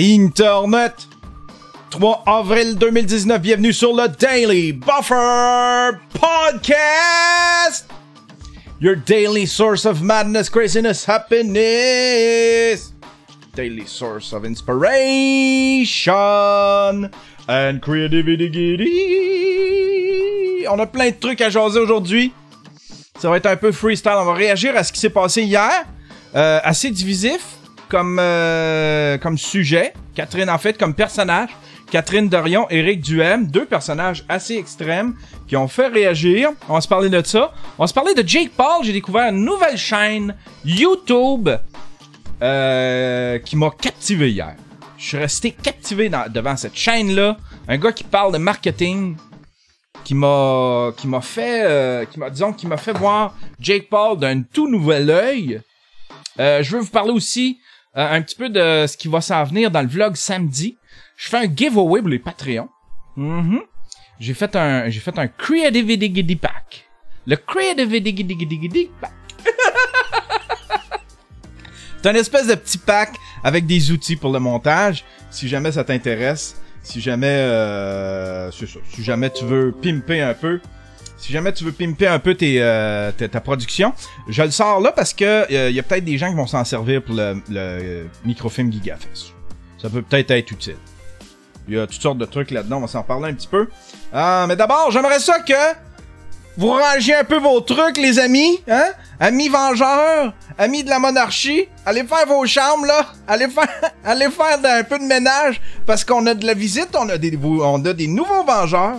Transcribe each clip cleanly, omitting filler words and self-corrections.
Internet! 3 avril 2019, bienvenue sur le Daily Buffer Podcast! Your daily source of madness, craziness, happiness! Daily source of inspiration and creativity. On a plein de trucs à jaser aujourd'hui. Ça va être un peu freestyle. On va réagir à ce qui s'est passé hier. Assez divisif comme sujet. Catherine, en fait, comme personnage. Catherine Dorion, Éric Duhem, deux personnages assez extrêmes qui ont fait réagir. On va se parler de ça. On va se parler de Jake Paul. J'ai découvert une nouvelle chaîne YouTube qui m'a captivé hier. Je suis resté captivé devant cette chaîne-là. Un gars qui parle de marketing, qui m'a fait voir Jake Paul d'un tout nouvel œil. Je veux vous parler aussi un petit peu de ce qui va s'en venir dans le vlog samedi. Je fais un giveaway pour les Patreons. J'ai fait un Creativity Pack. Le Creativity Pack. C'est un espèce de petit pack avec des outils pour le montage. Si jamais ça t'intéresse. Si jamais c'est ça. Si jamais tu veux pimper un peu. Ta production. Je le sors là parce que y a peut-être des gens qui vont s'en servir pour le microfilm GigaFest. Ça peut peut-être être utile. Il y a toutes sortes de trucs là-dedans, on va s'en parler un petit peu. Mais d'abord, j'aimerais ça que vous rangiez un peu vos trucs, les amis. Hein? Amis vengeurs, amis de la monarchie. Allez faire vos chambres, là. Allez faire un peu de ménage. Parce qu'on a de la visite, on a des nouveaux vengeurs.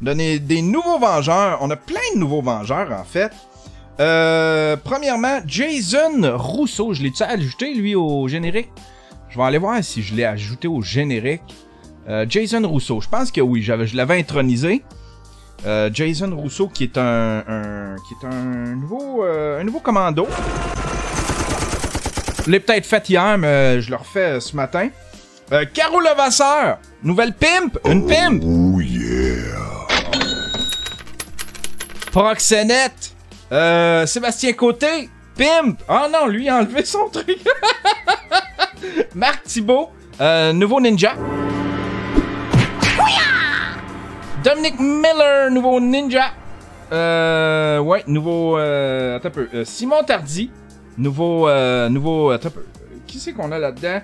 Des nouveaux vengeurs. On a plein de nouveaux vengeurs, en fait. Premièrement, Jason Rousseau. Je l'ai-tu ajouté, lui, au générique? Je vais aller voir si je l'ai ajouté au générique. Jason Rousseau, je pense que oui, je l'avais intronisé. Jason Rousseau qui est un nouveau commando. Je l'ai peut-être fait hier, mais je le refais ce matin. Caro Levasseur, nouvelle pimp, une pimp. Oh yeah. Proxénète, Sébastien Côté, pimp. Oh non, lui a enlevé son truc. Marc Thibault, nouveau ninja. Dominic Miller, nouveau ninja. Nouveau. Attends un peu. Simon Tardy, nouveau. Attends un peu. Qui c'est qu'on a là-dedans?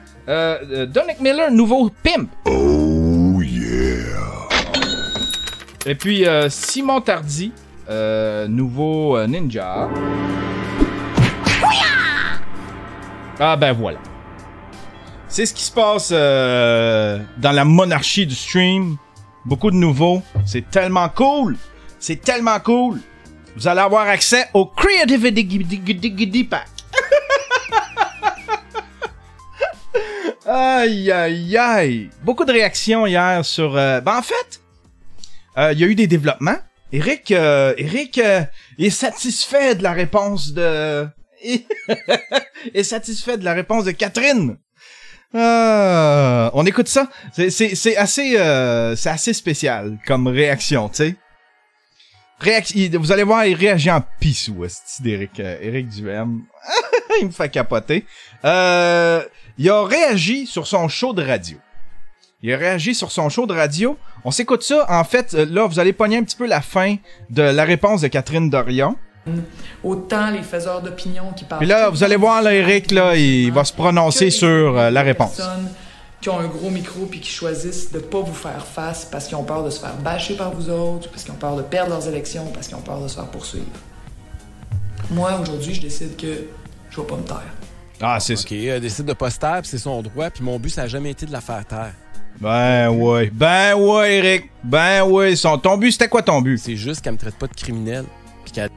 Dominic Miller, nouveau pimp. Oh yeah. Et puis Simon Tardy, nouveau ninja. Ah ben voilà. C'est ce qui se passe dans la monarchie du stream. Beaucoup de nouveaux. C'est tellement cool. C'est tellement cool. Vous allez avoir accès au Creativity Pack. Aïe, aïe, aïe. Beaucoup de réactions hier sur... en fait, il y a eu des développements. Eric est satisfait de la réponse de... est satisfait de la réponse de Catherine. On écoute ça. C'est assez spécial comme réaction, tu sais. Vous allez voir, il réagit en pissou, d'Éric Duhem. Il me fait capoter. Il a réagi sur son show de radio. On s'écoute ça. En fait, là, vous allez pogner un petit peu la fin de la réponse de Catherine Dorion. Autant les faiseurs d'opinion qui parlent. Puis là, vous allez voir, là, Eric, là, il va se prononcer sur la réponse. Qui ont un gros micro puis qui choisissent de pas vous faire face parce qu'ils ont peur de se faire bâcher par vous autres, parce qu'ils ont peur de perdre leurs élections, parce qu'ils ont peur de se faire poursuivre. Moi, aujourd'hui, je décide que je vais pas me taire. Ah, c'est ça. OK, elle décide de pas se taire, puis c'est son droit, puis mon but, ça a jamais été de la faire taire. Ben ouais, Eric. Ben ouais, ton but, c'était quoi ton but? C'est juste qu'elle me traite pas de criminel, puis qu'elle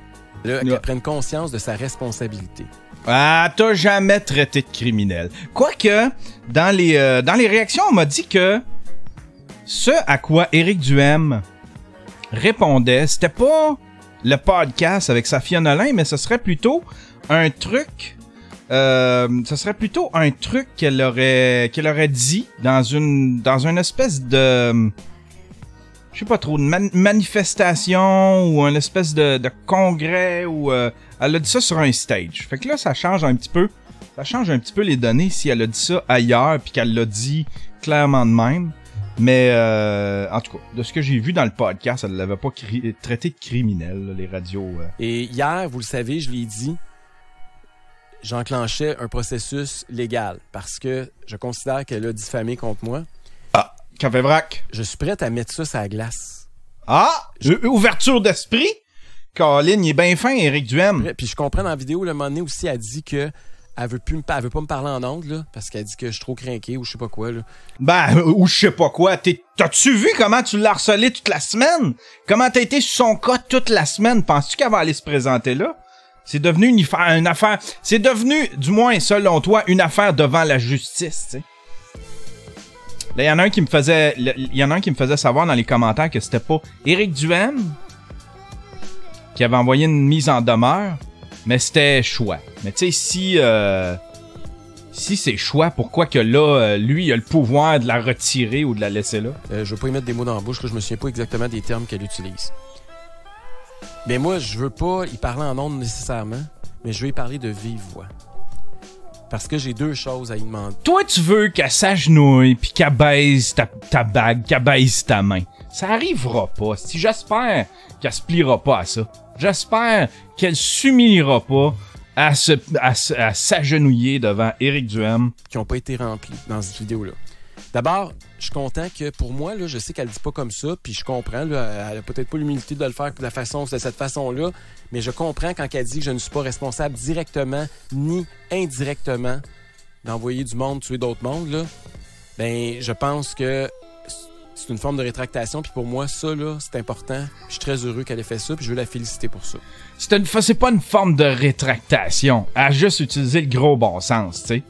prenne conscience de sa responsabilité. Ah, t'as jamais traité de criminel. Quoique, dans les réactions, on m'a dit que ce à quoi Éric Duhem répondait, c'était pas le podcast avec Safia Nolin, mais ce serait plutôt un truc... qu'elle aurait dit dans une espèce de... Je sais pas trop, une manifestation ou une espèce de congrès ou... elle a dit ça sur un stage. Fait que là, ça change un petit peu. Ça change un petit peu les données si elle a dit ça ailleurs puis qu'elle l'a dit clairement de même. Mais en tout cas, de ce que j'ai vu dans le podcast, elle l'avait pas traité de criminel, là, les radios. Et hier, vous le savez, je l'ai dit, j'enclenchais un processus légal parce que je considère qu'elle a diffamé contre moi. Ah, Café Vrac. Je suis prête à mettre ça sur la glace. Ah, ouverture d'esprit. Colin, il est bien fin, Éric Duhem. Puis je comprends dans la vidéo, le moment donné aussi, elle dit que elle veut pas me parler en ondes, là, parce qu'elle dit que je suis trop crinqué ou je sais pas quoi, là. Ben, ou je sais pas quoi. T'as-tu vu comment tu l'as harcelé toute la semaine? Comment t'as été sur son cas toute la semaine? Penses-tu qu'elle va aller se présenter là? C'est devenu une affaire... C'est devenu, du moins, selon toi, une affaire devant la justice, tu sais. Là, il y en a un qui me faisait savoir dans les commentaires que c'était pas Éric Duhem qui avait envoyé une mise en demeure, mais c'était choix. Mais tu sais, si c'est choix, pourquoi que là, lui, il a le pouvoir de la retirer ou de la laisser là? Je veux pas y mettre des mots dans la bouche, là, je me souviens pas exactement des termes qu'elle utilise. Mais moi, je veux pas y parler en ondes nécessairement, mais je veux y parler de vive voix. Parce que j'ai deux choses à y demander. Toi, tu veux qu'elle s'agenouille pis qu'elle baise ta bague, qu'elle baise ta main. Ça arrivera pas. Si j'espère qu'elle se pliera pas à ça. J'espère qu'elle s'humiliera pas à s'agenouiller devant Éric Duhem. Qui ont pas été remplis dans cette vidéo-là. D'abord, je suis content que pour moi, là, je sais qu'elle dit pas comme ça, puis je comprends, là, elle a peut-être pas l'humilité de le faire de cette façon-là, mais je comprends quand elle dit que je ne suis pas responsable directement ni indirectement d'envoyer du monde tuer d'autres mondes, là. Ben, je pense que c'est une forme de rétractation, puis pour moi, ça, là, c'est important. Je suis très heureux qu'elle ait fait ça, puis je veux la féliciter pour ça. C'est pas une forme de rétractation. Elle a juste utilisé le gros bon sens, tu sais.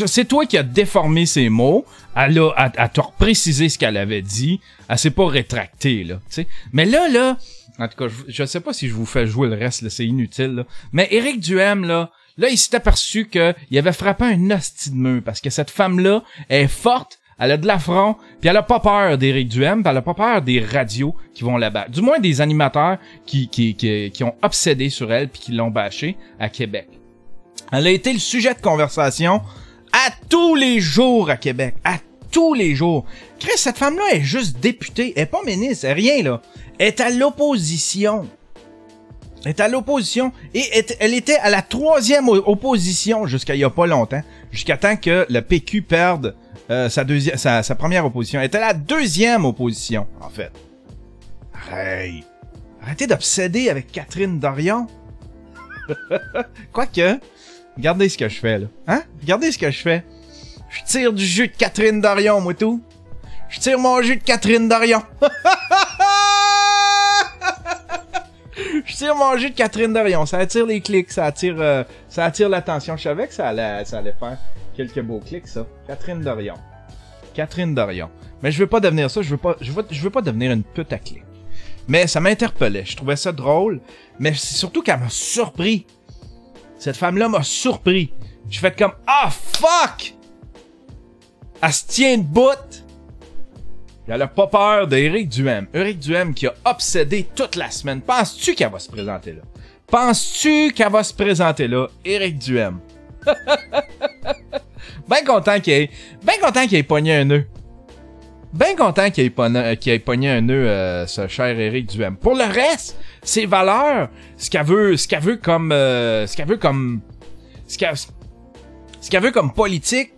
C'est toi qui as déformé ses mots. Elle t'a reprécisé ce qu'elle avait dit. Elle s'est pas rétractée, là, tu sais. Mais là, en tout cas, je sais pas si je vous fais jouer le reste, là, c'est inutile, là. Mais Éric Duhem, là, il s'est aperçu qu'il avait frappé un hostie de mur parce que cette femme-là est forte, elle a de l'affront, puis elle a pas peur d'Éric Duhem, puis elle a pas peur des radios qui vont la battre. Du moins des animateurs qui ont obsédé sur elle puis qui l'ont bâché à Québec. Elle a été le sujet de conversation à tous les jours à Québec. À tous les jours. Chris, cette femme-là est juste députée. Elle est pas ministre, elle est rien, là. Elle est à l'opposition. Elle est à l'opposition. Et elle était à la 3e opposition jusqu'à il y a pas longtemps. Jusqu'à temps que le PQ perde sa première opposition. Elle était à la 2e opposition, en fait. Arrêtez d'obséder avec Catherine Dorion. Quoique... Regardez ce que je fais, là. Hein? Regardez ce que je fais. Je tire du jus de Catherine Dorion, moi, tout. Je tire mon jus de Catherine Dorion. Je tire mon jus de Catherine Dorion. Ça attire les clics, ça attire l'attention. Je savais que ça allait faire quelques beaux clics, ça. Catherine Dorion. Catherine Dorion. Mais je veux pas devenir ça. Je veux pas devenir une pute à clics. Mais ça m'interpellait. Je trouvais ça drôle. Mais c'est surtout qu'elle m'a surpris. Cette femme-là m'a surpris. J'ai fait comme « Ah, fuck! » Elle se tient debout. Puis elle a pas peur d'Éric Duhem. Éric Duhem qui a obsédé toute la semaine. Penses-tu qu'elle va se présenter là? Penses-tu qu'elle va se présenter là? Éric Duhem. Ben content qu'il ait pogné un nœud. Ben content qu'il ait pogné un nœud, ce cher Éric Duhem. Pour le reste, ses valeurs, ce qu'elle veut comme politique,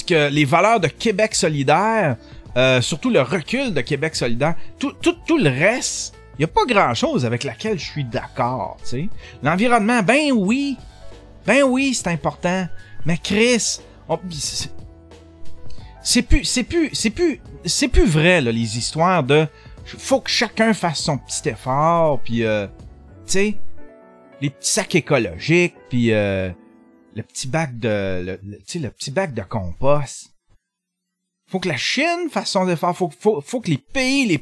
les valeurs de Québec solidaire, surtout le recul de Québec solidaire, tout le reste, y a pas grand chose avec laquelle je suis d'accord, tu sais. L'environnement, ben oui, c'est important, mais Chris, c'est plus vrai, là, les histoires de faut que chacun fasse son petit effort, puis tu sais, les petits sacs écologiques, puis le petit bac de compost. Faut que la Chine fasse son effort, faut que les pays les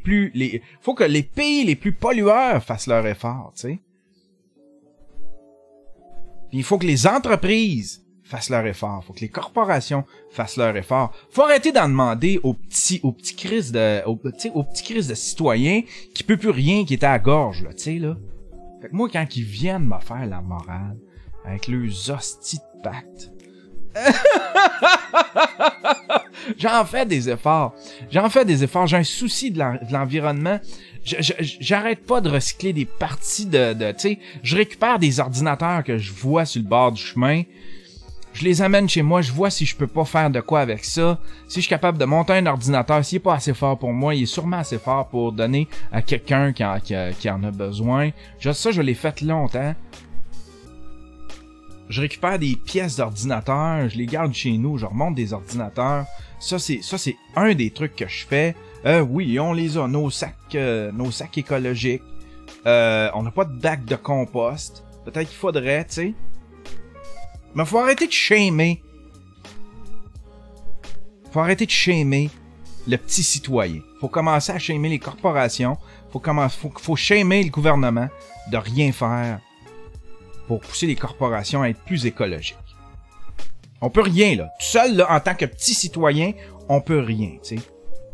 plus pollueurs fassent leur effort, tu sais. Puis il faut que les entreprises fassent leur effort. Faut que les corporations fassent leur effort. Faut arrêter d'en demander aux petits crises de citoyens qui peut plus rien, qui étaient à la gorge, là, tu sais, là. Fait que moi, quand ils viennent me faire la morale, Avec leurs hosties de pacte. J'en fais des efforts. J'ai un souci de l'environnement. J'arrête pas de recycler des parties tu sais, je récupère des ordinateurs que je vois sur le bord du chemin. Je les amène chez moi, je vois si je peux pas faire de quoi avec ça. Si je suis capable de monter un ordinateur, s'il est pas assez fort pour moi, il est sûrement assez fort pour donner à quelqu'un qui en a besoin. Ça, je l'ai fait longtemps. Je récupère des pièces d'ordinateur, je les garde chez nous, je remonte des ordinateurs. Ça, c'est un des trucs que je fais. Oui, on les a, nos sacs écologiques. On n'a pas de bac de compost. Peut-être qu'il faudrait, tu sais. Mais faut arrêter de shamer. Faut arrêter de shamer le petit citoyen. Faut commencer à shamer les corporations. Faut shamer le gouvernement de rien faire pour pousser les corporations à être plus écologiques. On peut rien, là. Tout seul, là, en tant que petit citoyen, on peut rien, tu sais.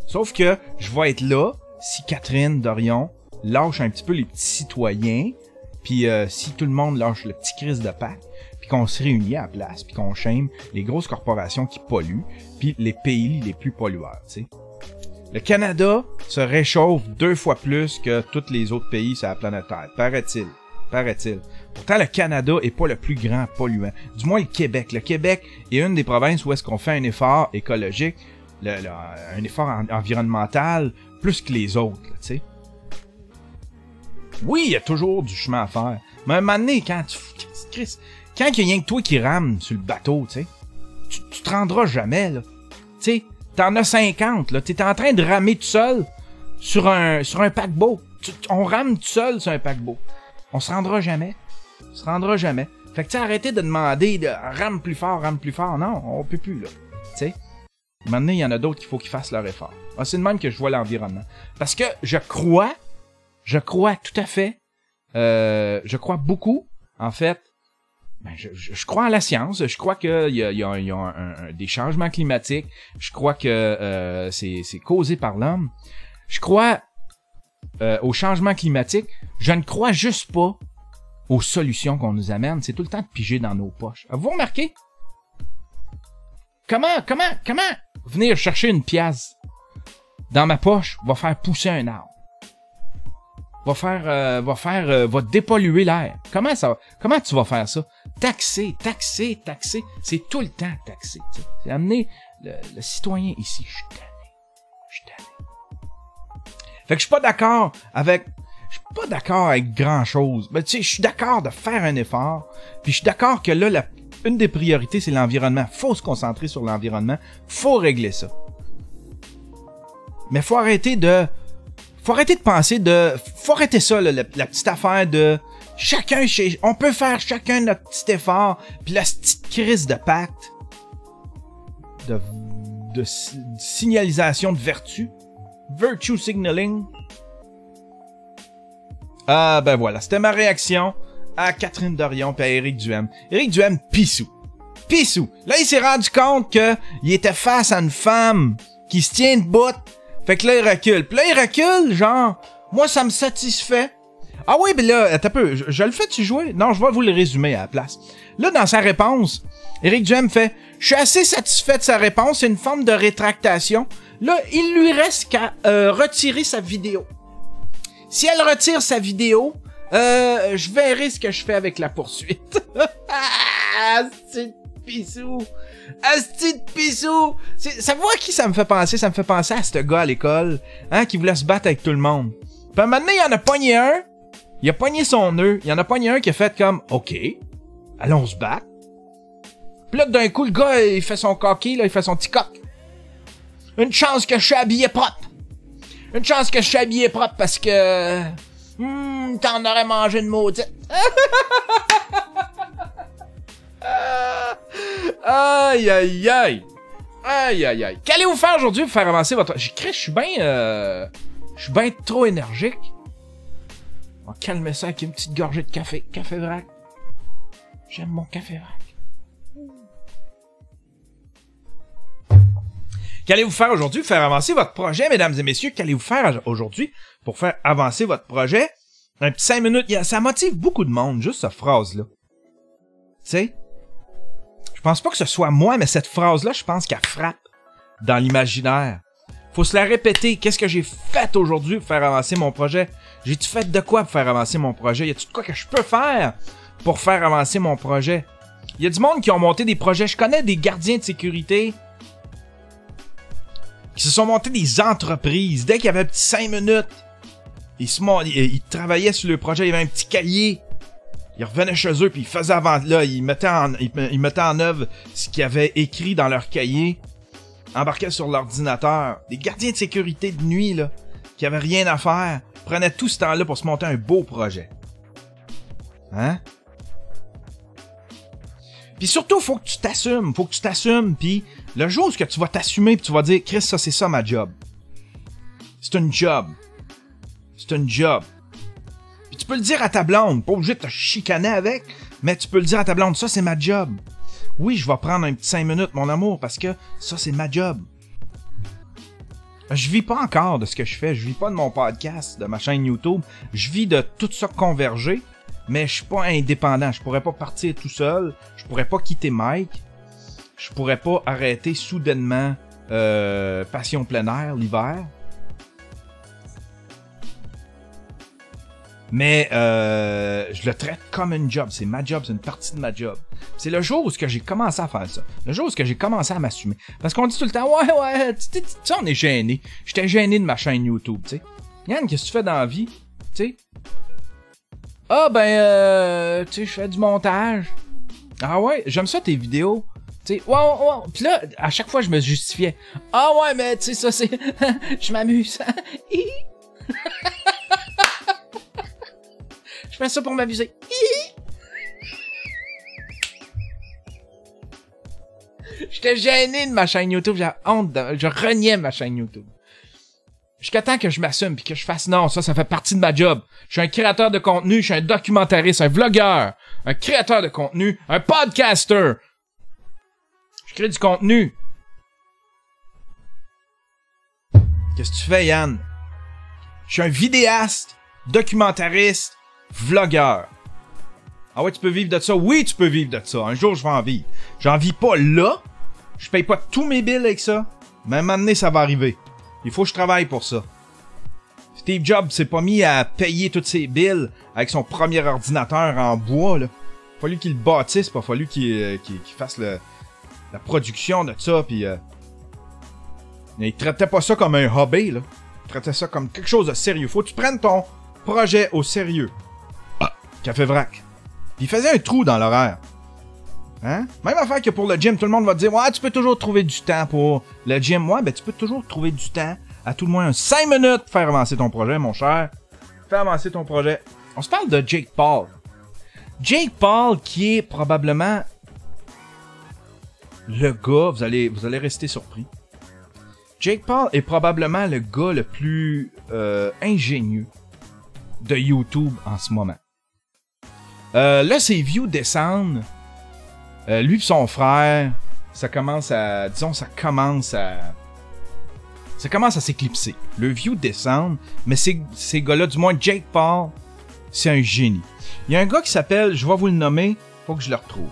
Sauf que je vais être là si Catherine Dorion lâche un petit peu les petits citoyens, puis si tout le monde lâche le petit crise de pacte, puis qu'on se réunit à la place, puis qu'on shame les grosses corporations qui polluent, puis les pays les plus pollueurs, tu sais. Le Canada se réchauffe 2 fois plus que tous les autres pays sur la planète Terre, paraît-il. Pourtant, le Canada est pas le plus grand polluant. Du moins, le Québec. Le Québec est une des provinces où est-ce qu'on fait un effort écologique, un effort environnemental, plus que les autres, tu sais. Oui, il y a toujours du chemin à faire. Mais à un moment donné, quand il y a rien que toi qui rame sur le bateau, tu sais, tu te rendras jamais, là. Tu sais, t'en as 50, là. T'es en train de ramer tout seul sur un paquebot. On rame tout seul sur un paquebot. On se rendra jamais. Fait que tu sais, arrêtez de demander de rame plus fort. Non, on peut plus, là. Tu sais. Maintenant, il y en a d'autres qu'il faut qu'ils fassent leur effort. Ah, c'est de même que je vois l'environnement. Parce que je crois tout à fait, je crois beaucoup, en fait, je crois en la science, je crois qu'il y a des changements climatiques, je crois que c'est causé par l'homme, je crois au changement climatique, je ne crois juste pas aux solutions qu'on nous amène, c'est tout le temps de piger dans nos poches. Avez-vous remarqué? Comment venir chercher une pièce dans ma poche va faire pousser un arbre? Va dépolluer l'air. Comment tu vas faire ça? Taxer. C'est tout le temps taxer. C'est amener le citoyen ici. Je suis tanné. Fait que je suis pas d'accord avec grand chose. Mais tu sais, je suis d'accord de faire un effort. Puis je suis d'accord que là, une des priorités, c'est l'environnement. Faut se concentrer sur l'environnement. Faut régler ça. Mais faut arrêter de penser faut arrêter ça, là, la petite affaire de on peut faire chacun notre petit effort, puis la petite crise de pacte de signalisation de vertu, virtue signaling. Ah, ben voilà, c'était ma réaction à Catherine Dorion et à Éric Duhaime. Éric Duhaime, pissou. Là, il s'est rendu compte que il était face à une femme qui se tient debout. Fait que là, il recule. Puis là, il recule, genre, moi, ça me satisfait. Ah oui, ben là, attends un peu, je le fais-tu jouer? Non, je vais vous le résumer à la place. Là, dans sa réponse, Éric Duhaime fait « Je suis assez satisfait de sa réponse, c'est une forme de rétractation. Là, il lui reste qu'à retirer sa vidéo. Si elle retire sa vidéo, je verrai ce que je fais avec la poursuite. » Ah, c'est pissou! Asti de pissou! Ça voit à qui ça me fait penser? Ça me fait penser à ce gars à l'école, hein, qui voulait se battre avec tout le monde. Puis maintenant, il en a pogné un. Il a pogné son nœud. Il y en a pogné un qui a fait comme, OK, allons se battre. Puis là, d'un coup, le gars, il fait son coquille, là, il fait son petit coq. Une chance que je suis habillé propre. Parce que... t'en aurais mangé une maudite. Aïe. Qu'allez-vous faire aujourd'hui pour faire avancer votre... Je suis bien trop énergique. On va calmer ça avec une petite gorgée de café. Café vrac. J'aime mon café vrac. Qu'allez-vous faire aujourd'hui pour faire avancer votre projet, mesdames et messieurs? Qu'allez-vous faire aujourd'hui pour faire avancer votre projet? Un petit 5 minutes. Ça motive beaucoup de monde, juste cette phrase-là. sais? Je pense pas que ce soit moi, mais cette phrase-là, je pense qu'elle frappe dans l'imaginaire. Faut se la répéter. Qu'est-ce que j'ai fait aujourd'hui pour faire avancer mon projet? J'ai-tu fait de quoi pour faire avancer mon projet? Y a-tu de quoi que je peux faire pour faire avancer mon projet? Y a du monde qui ont monté des projets. Je connais des gardiens de sécurité qui se sont montés des entreprises. Dès qu'il y avait un petit 5 minutes, ils travaillaient sur le projet. Il y avait un petit cahier. Ils revenaient chez eux puis ils faisaient avant là. Ils mettaient en œuvre ce qu'ils avaient écrit dans leur cahier. Embarquaient sur l'ordinateur. Des gardiens de sécurité de nuit, là, qui avaient rien à faire, prenaient tout ce temps-là pour se monter un beau projet. Hein? Puis surtout, faut que tu t'assumes. Faut que tu t'assumes. Puis le jour où tu vas t'assumer puis tu vas dire, Chris, ça, c'est ça ma job. C'est une job. C'est une job. Puis tu peux le dire à ta blonde. Pas obligé de te chicaner avec, mais tu peux le dire à ta blonde, ça, c'est ma job. Oui, je vais prendre un petit 5 minutes, mon amour, parce que ça, c'est ma job. Je vis pas encore de ce que je fais. Je vis pas de mon podcast, de ma chaîne YouTube. Je vis de tout ça converger, mais je suis pas indépendant. Je pourrais pas partir tout seul. Je pourrais pas quitter Mike. Je pourrais pas arrêter soudainement Passion plein air l'hiver. Mais je le traite comme une job. C'est ma job, c'est une partie de ma job. C'est le jour où j'ai commencé à faire ça. Le jour où j'ai commencé à m'assumer. Parce qu'on dit tout le temps, ouais, tu sais, on est gêné. J'étais gêné de ma chaîne YouTube, tu sais. Yann, qu'est-ce que tu fais dans la vie? Tu sais? Ah, tu sais, je fais du montage. Ah ouais, j'aime ça tes vidéos. Tu sais, ouais. Puis là, à chaque fois, je me justifiais. Ah ouais, mais tu sais, ça, c'est... je m'amuse. Je fais ça pour m'amuser. J'étais gêné de ma chaîne YouTube. J'ai honte. Je reniais ma chaîne YouTube. Jusqu'à temps que je m'assume puis que je fasse non, ça fait partie de ma job. Je suis un créateur de contenu, je suis un documentariste, un vlogueur, un créateur de contenu, un podcaster. Je crée du contenu. Qu'est-ce que tu fais, Yann? Je suis un vidéaste, documentariste, vlogueur. Ah ouais, tu peux vivre de ça? Oui, tu peux vivre de ça. Un jour, je vais en vivre. J'en vis pas là. Je paye pas tous mes bills avec ça. Mais à un moment donné, ça va arriver. Il faut que je travaille pour ça. Steve Jobs s'est pas mis à payer toutes ses bills avec son premier ordinateur en bois, là. Fallu qu'il le bâtisse, pas fallu qu'il fasse la production de ça, puis il traitait pas ça comme un hobby, là. Il traitait ça comme quelque chose de sérieux. Faut que tu prennes ton projet au sérieux. Café Vrac. Puis il faisait un trou dans l'horaire. Hein? Même affaire que pour le gym, tout le monde va te dire, ouais, tu peux toujours trouver du temps pour le gym. Ouais, tu peux toujours trouver du temps, à tout le moins 5 minutes pour faire avancer ton projet, mon cher. Faire avancer ton projet. On se parle de Jake Paul. Jake Paul qui est probablement le gars, vous allez rester surpris. Jake Paul est probablement le gars le plus ingénieux de YouTube en ce moment. Là, ses views descendent. Lui et son frère, ça commence à s'éclipser. Le view descend, mais ces gars-là, du moins Jake Paul, c'est un génie. Il y a un gars qui s'appelle, je vais vous le nommer, faut que je le retrouve.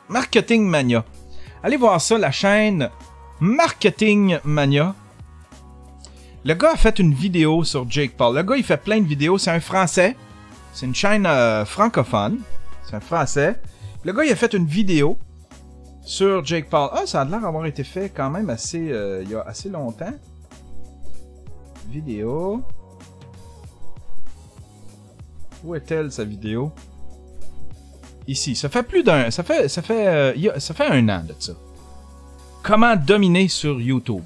Marketing Mania. Allez voir ça, la chaîne Marketing Mania. Le gars a fait une vidéo sur Jake Paul. Le gars, il fait plein de vidéos. C'est un Français. C'est une chaîne francophone. C'est un Français. Le gars, il a fait une vidéo sur Jake Paul. Ah, ça a l'air d'avoir été fait quand même assez... il y a assez longtemps. Vidéo. Où est-elle, sa vidéo? Ici. Ça fait plus d'un... Ça fait un an de ça. Comment dominer sur YouTube.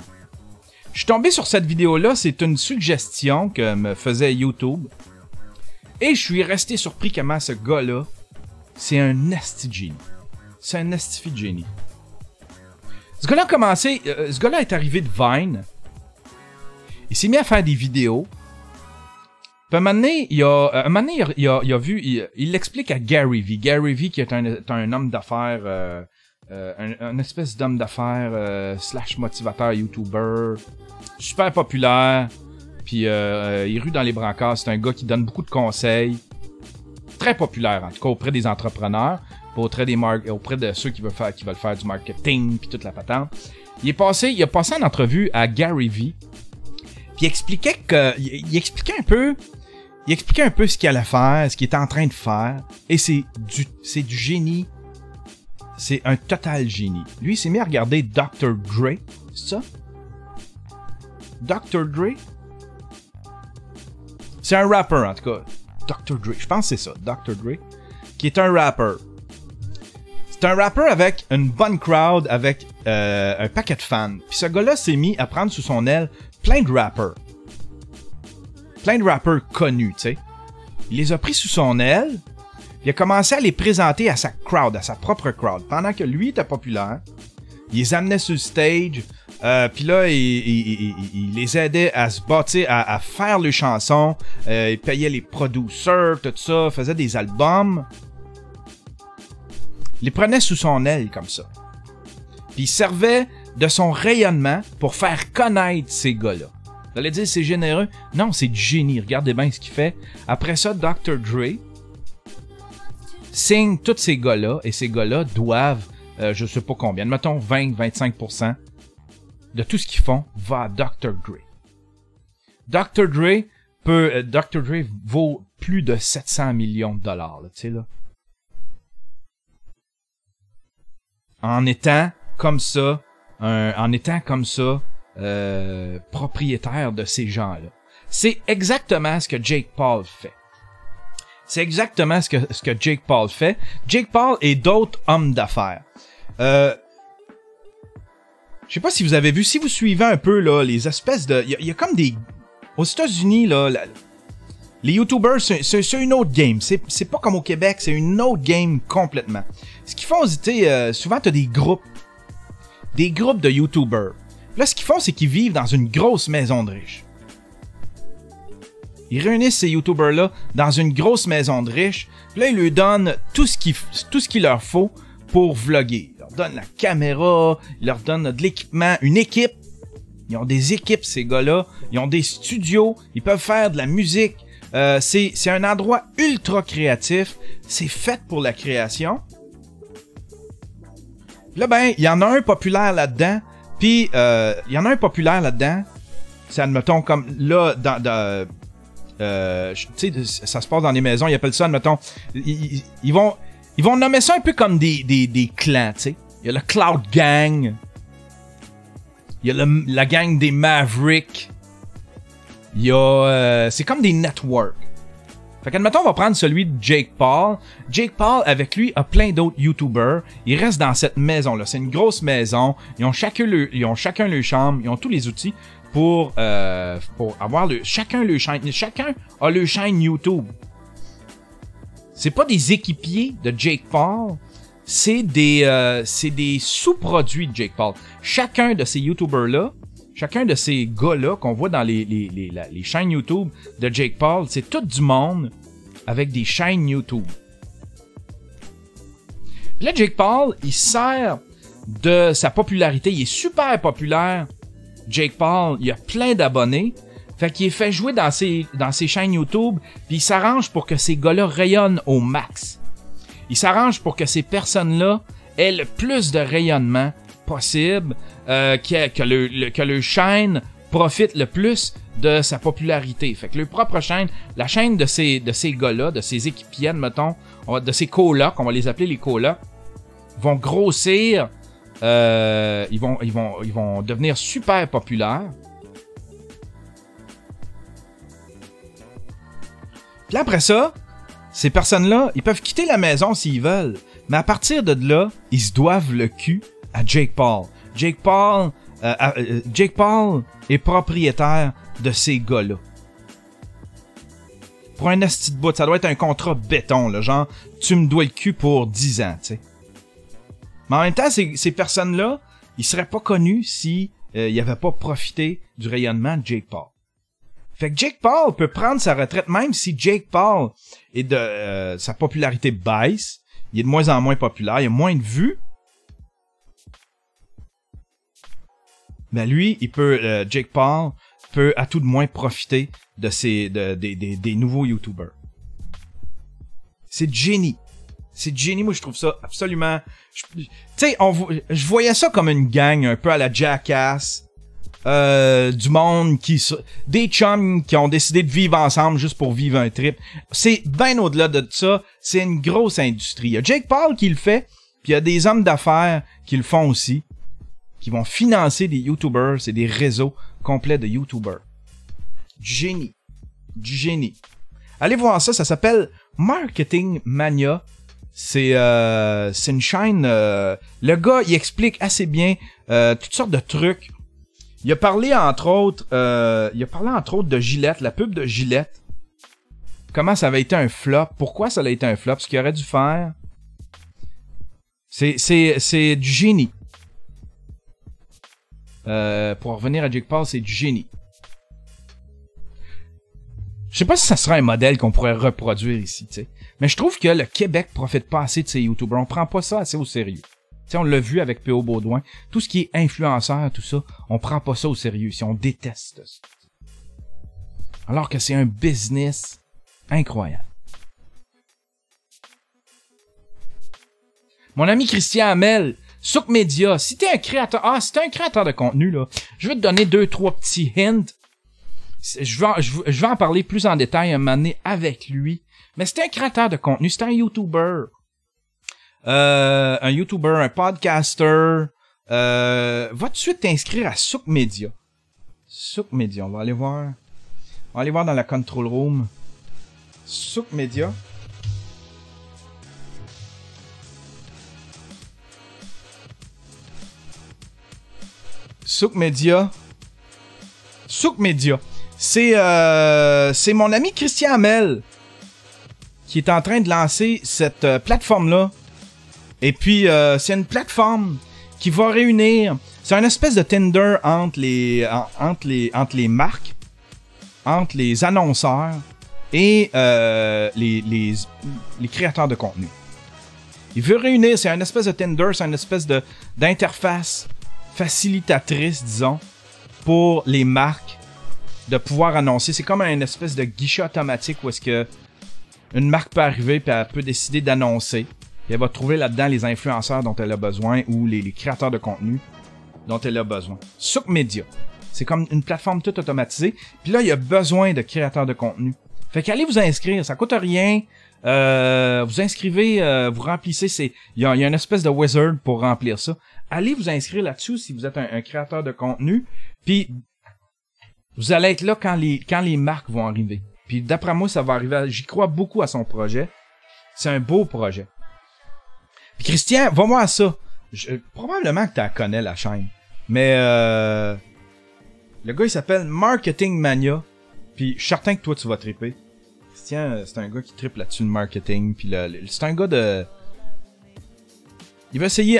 Je suis tombé sur cette vidéo-là, c'est une suggestion que me faisait YouTube. Et je suis resté surpris comment ce gars-là, c'est un nasty génie. C'est un nasty génie. Ce gars-là a commencé, ce gars-là est arrivé de Vine. Il s'est mis à faire des vidéos. Puis à un moment donné, il a vu, il l'explique à Gary Vee. Gary Vee qui est un homme d'affaires... un espèce d'homme d'affaires / motivateur YouTuber super populaire, puis il rue dans les brancards. C'est un gars qui donne beaucoup de conseils. Très populaire, en tout cas, auprès des entrepreneurs, auprès de ceux qui veulent faire du marketing, puis toute la patente. Il a passé en entrevue à Gary Vee, puis il expliquait un peu ce qu'il allait faire, ce qu'il était en train de faire, et c'est du génie. C'est un total génie. Lui, il s'est mis à regarder Dr. Dre, c'est ça? Dr. Dre? C'est un rapper, en tout cas. Dr. Dre, je pense que c'est ça, Dr. Dre, qui est un rapper. C'est un rapper avec une bonne crowd, avec un paquet de fans. Puis ce gars-là s'est mis à prendre sous son aile plein de rappers. Plein de rappers connus, tu sais. Il les a pris sous son aile, il a commencé à les présenter à sa crowd, à sa propre crowd. Pendant que lui était populaire, il les amenait sur le stage, puis là, il les aidait à se bâtir, à faire les chansons, il payait les producers, tout ça, faisait des albums. Il les prenait sous son aile comme ça. Puis il servait de son rayonnement pour faire connaître ces gars-là. Vous allez dire, c'est généreux? Non, c'est du génie. Regardez bien ce qu'il fait. Après ça, Dr. Dre signe tous ces gars-là, et ces gars-là doivent, je sais pas combien, mettons 20-25% de tout ce qu'ils font va à Dr. Dre. Dr. Dre vaut plus de 700 millions de dollars, tu sais, là. En étant comme ça, propriétaire de ces gens-là. C'est exactement ce que Jake Paul fait. C'est exactement ce que Jake Paul fait. Jake Paul et d'autres hommes d'affaires. Je sais pas si vous avez vu, si vous suivez un peu là, les espèces de... Il y a comme des... Aux États-Unis, là, les YouTubers, c'est une autre game. C'est pas comme au Québec, c'est une autre game complètement. Ce qu'ils font, souvent t'as des groupes de YouTubers. Là, ce qu'ils font, c'est qu'ils vivent dans une grosse maison de riches. Ils réunissent ces YouTubers-là dans une grosse maison de riches. Puis là, ils leur donnent tout ce qu'il leur faut pour vlogger. Ils leur donnent la caméra, ils leur donnent de l'équipement, une équipe. Ils ont des équipes, ces gars-là. Ils ont des studios. Ils peuvent faire de la musique. C'est un endroit ultra créatif. C'est fait pour la création. Puis là, ben, il y en a un populaire là-dedans. Puis, il y en a un populaire là-dedans. C'est, admettons, comme là, tu sais, ça se passe dans des maisons, ils appellent ça, admettons, ils vont nommer ça un peu comme des clans, tu sais. Il y a le Cloud Gang, il y a la gang des Mavericks, il y a, c'est comme des networks. Fait qu'admettons, on va prendre celui de Jake Paul. Jake Paul, avec lui, a plein d'autres YouTubers. Ils restent dans cette maison-là. C'est une grosse maison. Ils ont chacun leur chambre. Ils ont tous les outils pour avoir chacun a leur chaîne YouTube. C'est pas des équipiers de Jake Paul. C'est des sous-produits de Jake Paul. Chacun de ces YouTubers-là, chacun de ces gars-là qu'on voit dans les chaînes YouTube de Jake Paul, c'est tout du monde avec des chaînes YouTube. Puis là, Jake Paul, il sert de sa popularité. Il est super populaire. Jake Paul, il a plein d'abonnés. Fait qu'il est fait jouer dans ses chaînes YouTube. Puis il s'arrange pour que ces gars-là rayonnent au max. Il s'arrange pour que ces personnes-là aient le plus de rayonnement possible. Que le chaîne profite le plus de sa popularité. Fait que leur propre chaîne, la chaîne de ces gars-là, de ces équipiers, mettons, de ces colocs, on va les appeler les colocs, vont grossir, ils vont devenir super populaires. Puis après ça, ces personnes-là, ils peuvent quitter la maison s'ils veulent, mais à partir de là, ils se doivent le cul à Jake Paul. Jake Paul est propriétaire de ces gars-là. Pour un asti de bout, ça doit être un contrat béton, là, genre, tu me dois le cul pour 10 ans, tu sais. Mais en même temps, ces personnes-là, ils seraient pas connus si ils avaient pas profité du rayonnement de Jake Paul. Fait que Jake Paul peut prendre sa retraite, même si Jake Paul est de sa popularité baisse, il est de moins en moins populaire, il a moins de vues. Ben lui, il peut, Jake Paul, peut à tout de moins profiter de des nouveaux YouTubers. C'est du génie. C'est du génie. Moi, je trouve ça absolument... Tu sais, je voyais ça comme une gang un peu à la Jackass. Du monde des chums qui ont décidé de vivre ensemble juste pour vivre un trip. C'est bien au-delà de ça. C'est une grosse industrie. Il y a Jake Paul qui le fait, puis il y a des hommes d'affaires qui le font aussi, qui vont financer des YouTubers. C'est des réseaux complets de YouTubers. Du génie. Du génie. Allez voir ça, ça s'appelle Marketing Mania. C'est une chaîne... le gars, il explique assez bien toutes sortes de trucs. Il a parlé entre autres de Gillette, la pub de Gillette. Comment ça avait été un flop, pourquoi ça a été un flop, ce qu'il aurait dû faire. C'est du génie. Pour revenir à Jake Paul, c'est du génie. Je sais pas si ça serait un modèle qu'on pourrait reproduire ici, tu sais. Mais je trouve que le Québec profite pas assez de ces YouTubers. On prend pas ça assez au sérieux. Tu sais, on l'a vu avec P.O. Baudouin. Tout ce qui est influenceur, tout ça, on prend pas ça au sérieux ici. On déteste ça. Alors que c'est un business incroyable. Mon ami Christian Hamel, Souk Media, si t'es un créateur... si t'es un créateur de contenu, là, je vais te donner 2-3 petits hints. Je vais en parler plus en détail un moment donné avec lui. Mais c'est un créateur de contenu, c'est un YouTuber. Un podcaster. Va tout de suite t'inscrire à Souk Media. Souk Media, on va aller voir. On va aller voir dans la control room. Souk Media. Souk Media. Souk Media. C'est mon ami Christian Hamel qui est en train de lancer cette plateforme-là. Et puis, c'est une plateforme qui va réunir... C'est une espèce de Tinder entre les marques, entre les annonceurs et les créateurs de contenu. Il veut réunir... C'est une espèce de Tinder, c'est une espèce d'interface facilitatrice, disons, pour les marques de pouvoir annoncer. C'est comme une espèce de guichet automatique où est-ce que une marque peut arriver puis elle peut décider d'annoncer. Puis elle va trouver là-dedans les influenceurs dont elle a besoin ou les créateurs de contenu dont elle a besoin. Souk Media. C'est comme une plateforme toute automatisée. Puis là, il y a besoin de créateurs de contenu. Fait qu'allez vous inscrire, ça coûte rien. Vous inscrivez, vous remplissez, il y a une espèce de wizard pour remplir ça. Allez vous inscrire là-dessus si vous êtes un créateur de contenu. Puis vous allez être là quand les marques vont arriver. Puis d'après moi, ça va arriver. J'y crois beaucoup à son projet. C'est un beau projet. Puis Christian, va voir ça. Probablement que tu la connais, la chaîne. Mais le gars, il s'appelle Marketing Mania. Puis je suis certain que toi, tu vas triper. Christian, c'est un gars qui tripe là-dessus de marketing. Puis c'est un gars de... Il va essayer...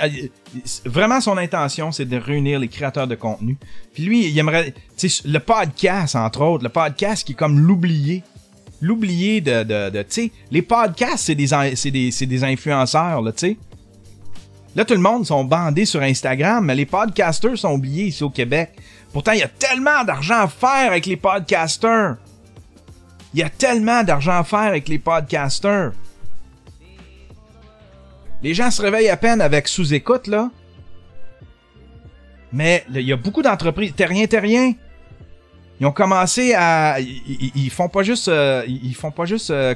Vraiment, son intention, c'est de réunir les créateurs de contenu. Puis lui, il aimerait... Tu sais, le podcast, entre autres. Le podcast qui est comme l'oublié. L'oublié de tu sais, les podcasts, c'est des influenceurs, là, tu sais. Là, tout le monde sont bandés sur Instagram, mais les podcasters sont oubliés ici au Québec. Pourtant, il y a tellement d'argent à faire avec les podcasters. Il y a tellement d'argent à faire avec les podcasters. Les gens se réveillent à peine avec sous-écoute, là. Mais il y a beaucoup d'entreprises. Terrien. Ils ont commencé à... Ils font pas juste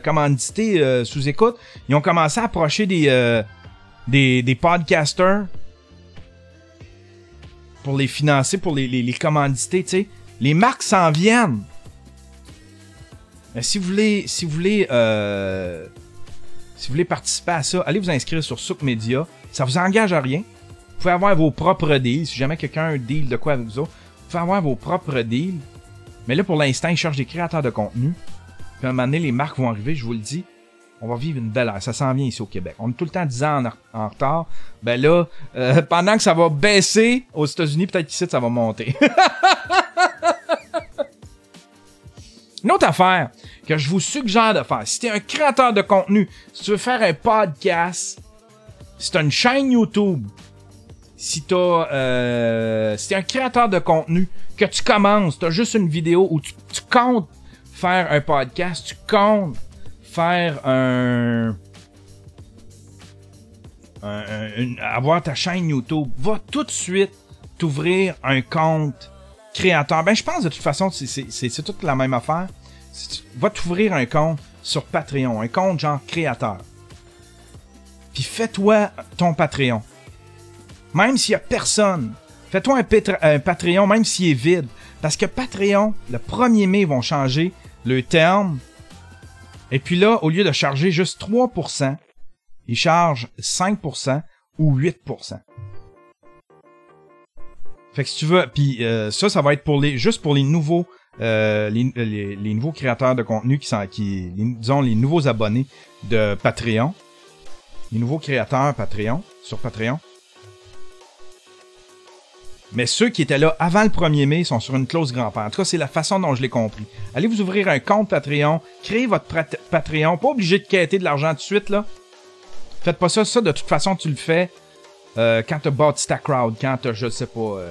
commanditer sous-écoute. Ils ont commencé à approcher des podcasters pour les financer, pour les commanditer, tu sais. Les marques s'en viennent. Mais si vous voulez participer à ça, allez vous inscrire sur Souk Media. Ça vous engage à rien. Vous pouvez avoir vos propres deals. Si jamais quelqu'un a un deal de quoi avec vous autres, vous pouvez avoir vos propres deals. Mais là, pour l'instant, ils cherchent des créateurs de contenu. Puis à un moment donné, les marques vont arriver, je vous le dis. On va vivre une belle ère. Ça s'en vient ici au Québec. On est tout le temps 10 ans en retard. Ben là, pendant que ça va baisser aux États-Unis, peut-être qu'ici, ça va monter. Une autre affaire que je vous suggère de faire, si t'es un créateur de contenu, si tu veux faire un podcast, si t'as une chaîne YouTube, si t'es un créateur de contenu, que tu commences, t'as juste une vidéo où tu comptes faire un podcast, tu comptes faire avoir ta chaîne YouTube, va tout de suite t'ouvrir un compte créateur. Ben, je pense de toute façon, c'est toute la même affaire. Va t'ouvrir un compte sur Patreon, un compte genre créateur. Puis fais-toi ton Patreon. Même s'il y a personne, fais-toi un Patreon, même s'il est vide. Parce que Patreon, le 1er mai, ils vont changer le terme. Et puis là, au lieu de charger juste 3%, ils chargent 5% ou 8%. Fait que si tu veux, puis ça va être pour juste pour les nouveaux, les nouveaux créateurs de contenu disons les nouveaux abonnés de Patreon, les nouveaux créateurs Patreon sur Patreon. Mais ceux qui étaient là avant le 1er mai sont sur une clause grand-père. En tout cas, c'est la façon dont je l'ai compris. Allez vous ouvrir un compte Patreon, créez votre Patreon, pas obligé de quêter de l'argent tout de suite là. Faites pas ça, de toute façon tu le fais. Quand t'as bâti ta crowd, quand t'as, je sais pas,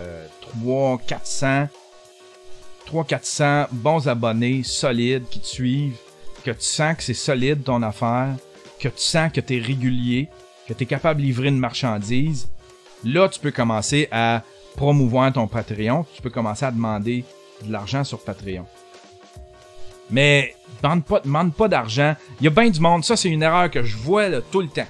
300-400 bons abonnés solides qui te suivent, que tu sens que c'est solide ton affaire, que tu sens que t'es régulier, que t'es capable de livrer une marchandise, là tu peux commencer à promouvoir ton Patreon, tu peux commencer à demander de l'argent sur Patreon. Mais demande pas d'argent. Il y a bien du monde, ça c'est une erreur que je vois là, tout le temps.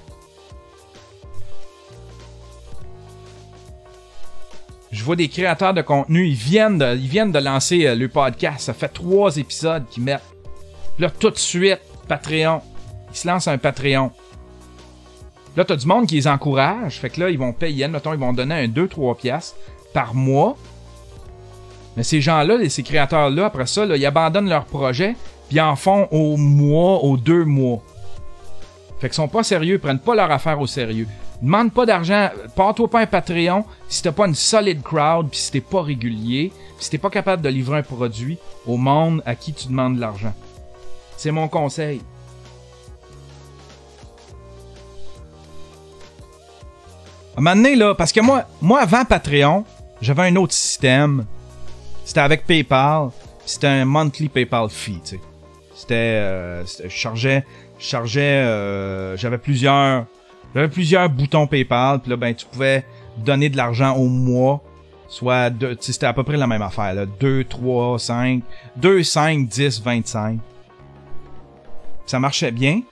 Je vois des créateurs de contenu, ils viennent de lancer le podcast. Ça fait 3 épisodes qu'ils mettent. Là, tout de suite, Patreon. Ils se lancent un Patreon. Là, t'as du monde qui les encourage. Fait que là, ils vont payer, mettons, ils vont donner un 2-3 piastres par mois. Mais ces gens-là, ces créateurs-là, après ça, là, ils abandonnent leur projet, puis ils en font au mois, aux 2 mois. Fait qu'ils sont pas sérieux, ils prennent pas leur affaire au sérieux. Demande pas d'argent, pars-toi pas un Patreon si t'as pas une solide crowd, puis si t'es pas régulier, puis si t'es pas capable de livrer un produit au monde à qui tu demandes de l'argent. C'est mon conseil. À un moment donné, là, parce que moi avant Patreon, j'avais un autre système. C'était avec PayPal, c'était un monthly PayPal fee, tu sais. C'était, j'avais plusieurs boutons PayPal, puis là, ben, tu pouvais donner de l'argent au mois, soit, c'était à peu près la même affaire, là, 2, 3, 5, 2, 5, 10, 25. Ça marchait bien.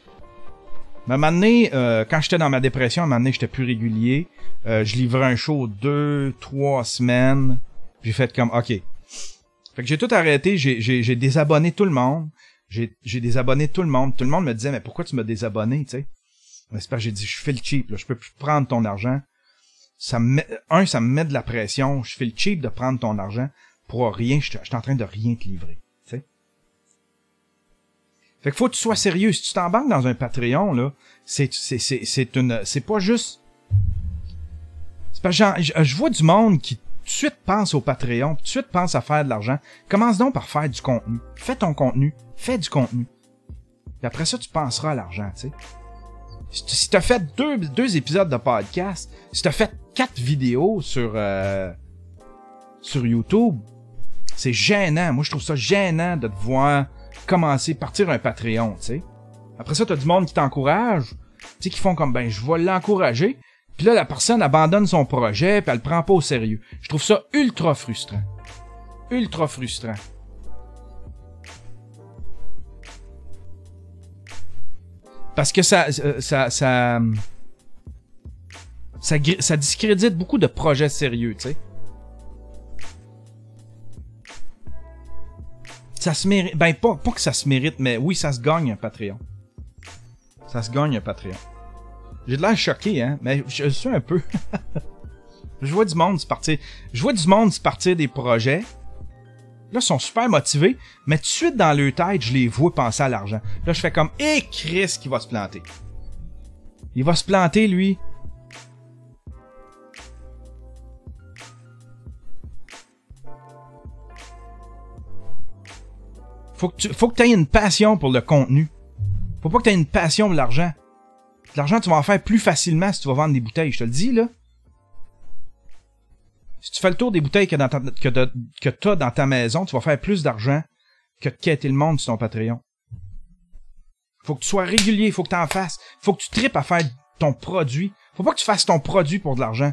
Mais à un moment donné, quand j'étais dans ma dépression, à un moment donné, j'étais plus régulier. Je livrais un show 2, 3 semaines. Puis j'ai fait comme, OK. Fait que j'ai tout arrêté, j'ai désabonné tout le monde. J'ai désabonné tout le monde. Tout le monde me disait, mais pourquoi tu m'as désabonné, tu sais? C'est parce que j'ai dit, je fais le cheap, là. Je peux plus prendre ton argent. Ça me met de la pression. Je fais le cheap de prendre ton argent pour rien. Je suis en train de rien te livrer, tu sais? Fait que faut que tu sois sérieux. Si tu t'embarques dans un Patreon, là, c'est pas juste... C'est parce que je vois du monde qui tout de suite pense au Patreon, tout de suite pense à faire de l'argent. Commence donc par faire du contenu. Fais ton contenu. Fais du contenu. Puis après ça, tu penseras à l'argent, tu sais. Si t'as fait deux épisodes de podcast, si t'as fait 4 vidéos sur YouTube, c'est gênant. Moi, je trouve ça gênant de te voir commencer, partir un Patreon, tu sais. Après ça, t'as du monde qui t'encourage, tu sais, qui font comme, ben, je vais l'encourager. Puis là, la personne abandonne son projet, puis elle le prend pas au sérieux. Je trouve ça ultra frustrant. Ultra frustrant. Parce que ça discrédite beaucoup de projets sérieux, tu sais. Ça se mérite, ben pas que ça se mérite, mais oui, ça se gagne un Patreon. Ça se gagne un Patreon. J'ai de l'air choqué, hein, mais je suis un peu. Je vois du monde se partir des projets. Là, ils sont super motivés, mais tout de suite dans leur tête, je les vois penser à l'argent. Là, je fais comme, Chris qui va se planter. Il va se planter, lui. Faut que tu aies une passion pour le contenu. Faut pas que tu aies une passion pour l'argent. L'argent, tu vas en faire plus facilement si tu vas vendre des bouteilles, je te le dis, là. Si tu fais le tour des bouteilles que t'as dans ta maison, tu vas faire plus d'argent que de quêter le monde sur ton Patreon. Faut que tu sois régulier, faut que tu en fasses. Faut que tu tripes à faire ton produit. Faut pas que tu fasses ton produit pour de l'argent.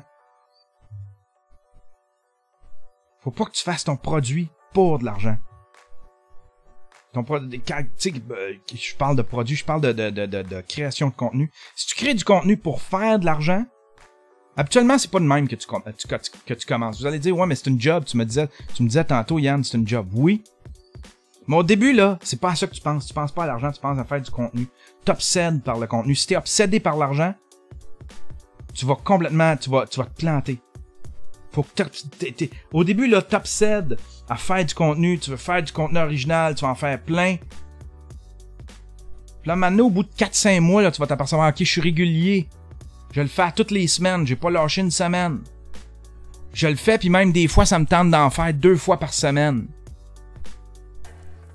Faut pas que tu fasses ton produit pour de l'argent. Quand, tu sais, je parle de produit, je parle de création de contenu. Si tu crées du contenu pour faire de l'argent, habituellement, c'est pas de même que tu commences. Vous allez dire, ouais, mais c'est une job. Tu me disais tantôt, Yann, c'est une job. Oui. Mais au début, là, c'est pas à ça que tu penses. Tu penses pas à l'argent, tu penses à faire du contenu. T'obsèdes par le contenu. Si t'es obsédé par l'argent, tu vas complètement, tu vas te planter. Faut que au début, là, t'obsèdes à faire du contenu. Tu veux faire du contenu original, tu vas en faire plein. Puis là, maintenant, au bout de 4-5 mois, là, tu vas t'apercevoir, ok, je suis régulier. Je le fais toutes les semaines. J'ai pas lâché une semaine. Je le fais, puis même des fois, ça me tente d'en faire 2 fois par semaine.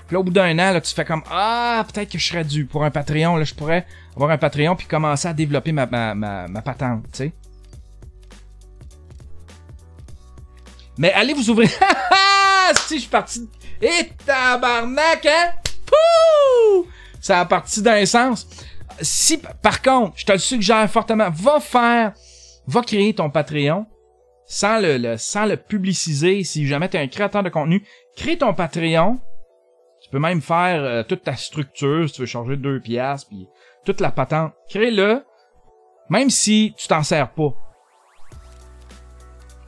Puis là, au bout d'un an, là, tu fais comme, peut-être que je serais dû pour un Patreon. Là, je pourrais avoir un Patreon puis commencer à développer ma patente, tu sais. Mais allez vous ouvrir. Si je suis parti. Et tabarnak, hein? Pouh! Ça a parti d'un sens. Si, par contre, je te le suggère fortement, va créer ton Patreon sans le publiciser. Si jamais tu es un créateur de contenu, crée ton Patreon. Tu peux même faire toute ta structure, si tu veux charger 2 piastres, puis toute la patente. Crée-le, même si tu t'en sers pas.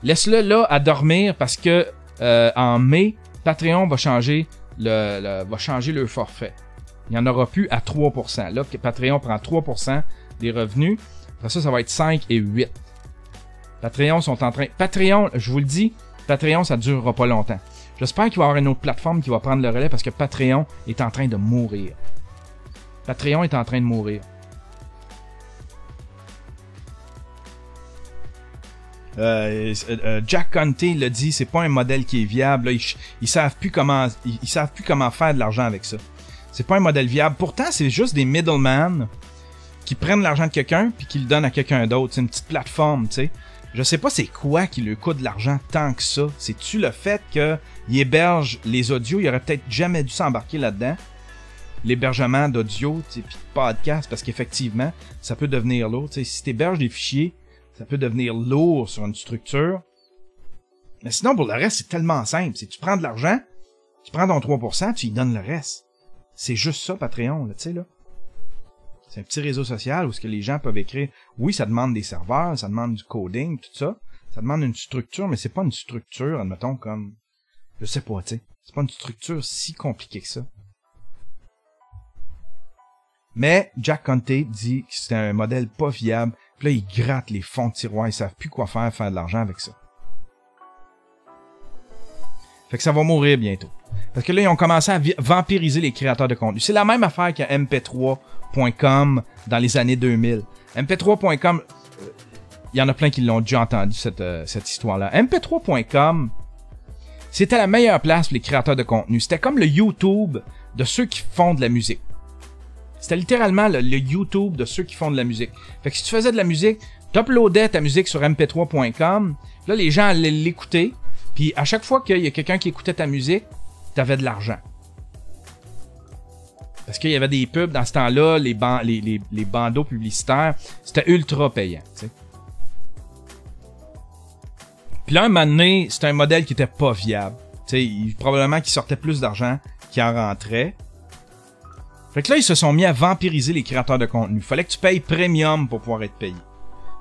Laisse-le là à dormir parce que en mai, Patreon va changer le forfait. Il n'y en aura plus à 3%. Là, Patreon prend 3% des revenus. Après ça va être 5 et 8. Patreon, je vous le dis, Patreon, ça ne durera pas longtemps. J'espère qu'il va y avoir une autre plateforme qui va prendre le relais parce que Patreon est en train de mourir. Patreon est en train de mourir. Jack Conte l'a dit, c'est pas un modèle qui est viable. Là, ils savent plus comment faire de l'argent avec ça. C'est pas un modèle viable. Pourtant, c'est juste des middlemen qui prennent l'argent de quelqu'un puis qui le donnent à quelqu'un d'autre. C'est une petite plateforme, tu sais. Je sais pas c'est quoi qui lui coûte de l'argent tant que ça. C'est-tu le fait qu'il héberge les audios? Il aurait peut-être jamais dû s'embarquer là-dedans. L'hébergement d'audio, puis de podcast, parce qu'effectivement, ça peut devenir lourd. T'sais, si tu héberges des fichiers, ça peut devenir lourd sur une structure. Mais sinon, pour le reste, c'est tellement simple. C'est tu prends de l'argent, tu prends ton 3%, tu y donnes le reste. C'est juste ça, Patreon, là, tu sais, là. C'est un petit réseau social où ce que les gens peuvent écrire. Oui, ça demande des serveurs, ça demande du coding, tout ça. Ça demande une structure, mais c'est pas une structure, admettons, comme... Je sais pas, tu sais. C'est pas une structure si compliquée que ça. Mais Jack Conte dit que c'est un modèle pas viable. Puis là, ils grattent les fonds de tiroir. Ils savent plus quoi faire de l'argent avec ça. Fait que ça va mourir bientôt. Parce que là, ils ont commencé à vampiriser les créateurs de contenu. C'est la même affaire qu'à mp3.com dans les années 2000. mp3.com, il y en a plein qui l'ont déjà entendu, cette histoire-là. mp3.com, c'était la meilleure place pour les créateurs de contenu. C'était comme le YouTube de ceux qui font de la musique. C'était littéralement le YouTube de ceux qui font de la musique. Fait que si tu faisais de la musique, t'uploadais ta musique sur mp3.com, là, les gens allaient l'écouter, puis à chaque fois qu'il y a quelqu'un qui écoutait ta musique, t'avais de l'argent. Parce qu'il y avait des pubs dans ce temps-là, les bandeaux publicitaires, c'était ultra payant, tu sais. Puis là, un moment donné, c'était un modèle qui était pas viable. Tu sais, probablement qu'il sortait plus d'argent qu'il en rentrait. Fait que là, ils se sont mis à vampiriser les créateurs de contenu. Fallait que tu payes premium pour pouvoir être payé.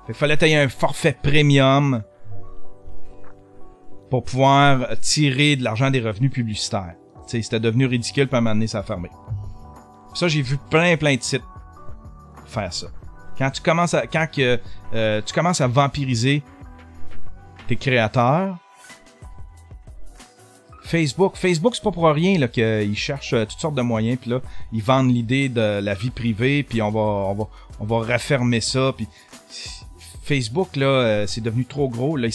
Fait que fallait payer un forfait premium pour pouvoir tirer de l'argent des revenus publicitaires. Tu sais, c'était devenu ridicule, puis à un moment donné, ça a fermé. Ça, j'ai vu plein de sites faire ça. Quand tu commences à vampiriser tes créateurs, Facebook, c'est pas pour rien là qu'ils cherchent toutes sortes de moyens, puis là ils vendent l'idée de la vie privée, puis on va refermer ça, puis Facebook là c'est devenu trop gros, là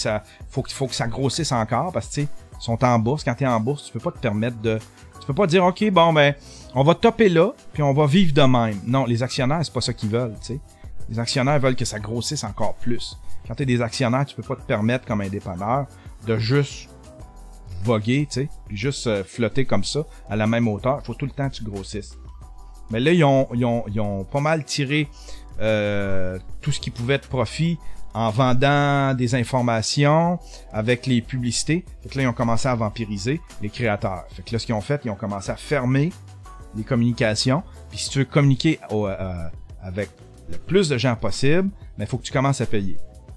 faut que ça grossisse encore parce que tu sais ils sont en bourse. Quand t'es en bourse, tu peux pas te permettre tu peux pas dire ok bon ben on va topper là, puis on va vivre de même. Non, les actionnaires c'est pas ça qu'ils veulent, tu sais. Les actionnaires veulent que ça grossisse encore plus. Quand t'es des actionnaires, tu peux pas te permettre comme un dépanneur de juste voguer, tu sais, puis juste flotter comme ça, à la même hauteur. Faut tout le temps que tu grossisses. Mais là, ils ont pas mal tiré tout ce qui pouvait être profit en vendant des informations avec les publicités. Fait que là, ils ont commencé à vampiriser les créateurs. Fait que là, ce qu'ils ont fait, ils ont commencé à fermer les communications. Puis si tu veux communiquer avec le plus de gens possible, il faut que tu commences à payer.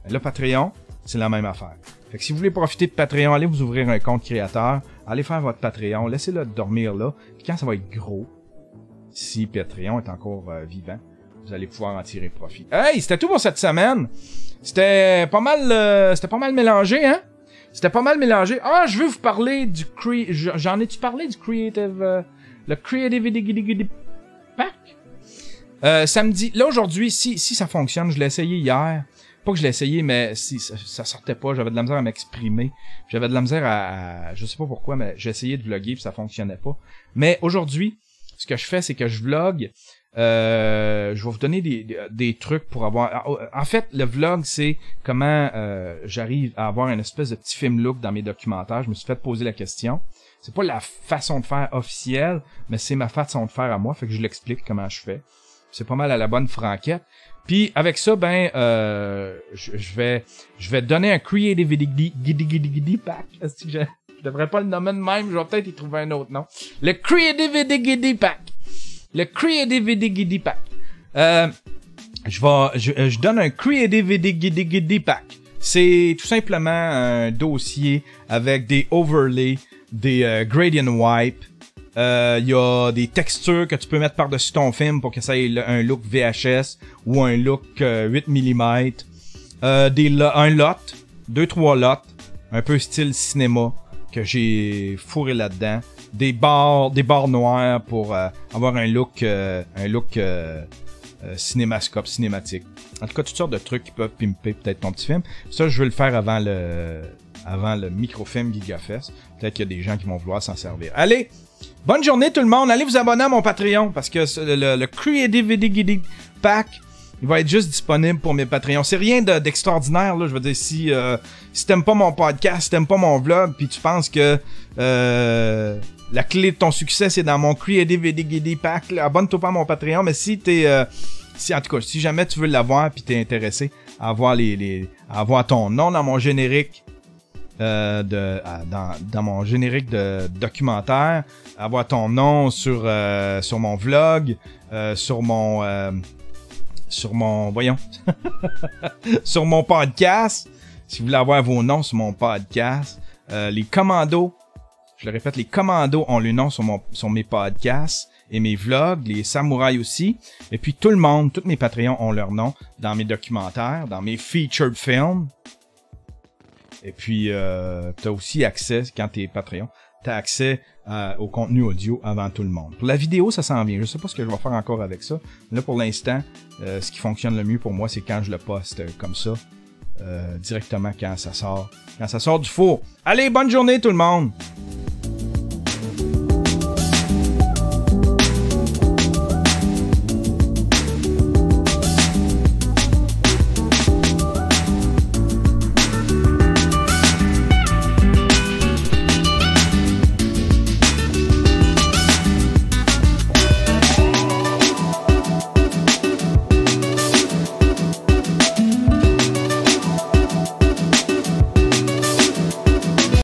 Là, Patreon, c'est la même affaire. Fait que si vous voulez profiter de Patreon, allez vous ouvrir un compte créateur, allez faire votre Patreon, laissez-le dormir là. Puis quand ça va être gros, si Patreon est encore vivant, vous allez pouvoir en tirer profit. Hey, c'était tout pour cette semaine. C'était pas mal mélangé, hein? C'était pas mal mélangé. Ah, je veux vous parler du j'en ai-tu parlé du Creative le Creative Pack? Samedi, là aujourd'hui, si ça fonctionne, je l'ai essayé hier. Pas que je l'ai essayé, mais si ça sortait pas, j'avais de la misère à m'exprimer. J'avais de la misère à je sais pas pourquoi, mais j'ai essayé de vlogger puis ça fonctionnait pas. Mais aujourd'hui, ce que je fais, c'est que je vlog. Je vais vous donner des trucs pour avoir... En fait, le vlog, c'est comment j'arrive à avoir une espèce de petit film look dans mes documentaires. Je me suis fait poser la question. C'est pas la façon de faire officielle, mais c'est ma façon de faire à moi. Fait que je l'explique comment je fais. C'est pas mal à la bonne franquette. Puis avec ça, je vais donner un Creativity Pack. Est-ce que je devrais pas le nommer de même, je vais peut-être y trouver un autre nom. Le Creativity Pack. Le Creativity Pack. Je donne un Creativity Pack. C'est tout simplement un dossier avec des overlays, des gradient wipe. Il y a des textures que tu peux mettre par-dessus ton film pour que ça ait un look VHS ou un look 8 mm. Un lot, 2-3 lots, un peu style cinéma que j'ai fourré là-dedans. Des barres noires pour avoir un look cinémascope, cinématique. En tout cas, toutes sortes de trucs qui peuvent pimper peut-être ton petit film. Ça, je veux le faire avant le microfilm GigaFest. Peut-être qu'il y a des gens qui vont vouloir s'en servir. Allez, bonne journée tout le monde. Allez vous abonner à mon Patreon parce que le Creativity Pack, il va être juste disponible pour mes Patreons. C'est rien d'extraordinaire, là. Je veux dire, si t'aimes pas mon podcast, si t'aimes pas mon vlog, puis tu penses que la clé de ton succès, c'est dans mon Creativity Pack, là, abonne-toi pas à mon Patreon. Mais si en tout cas, si jamais tu veux l'avoir puis t'es intéressé à avoir à avoir ton nom dans mon générique dans mon générique de documentaire, avoir ton nom sur mon vlog, sur mon voyons sur mon podcast, si vous voulez avoir vos noms sur mon podcast, les commandos, je le répète, les commandos ont le nom sur mes podcasts et mes vlogs, les samouraïs aussi, et puis tout le monde, tous mes Patreons ont leur nom dans mes documentaires, dans mes featured films. Et puis t'as aussi accès, quand t'es Patreon, t'as accès au contenu audio avant tout le monde. Pour la vidéo, ça s'en vient. Je sais pas ce que je vais faire encore avec ça. Là, pour l'instant, ce qui fonctionne le mieux pour moi, c'est quand je le poste comme ça, directement quand ça sort du four. Allez, bonne journée tout le monde!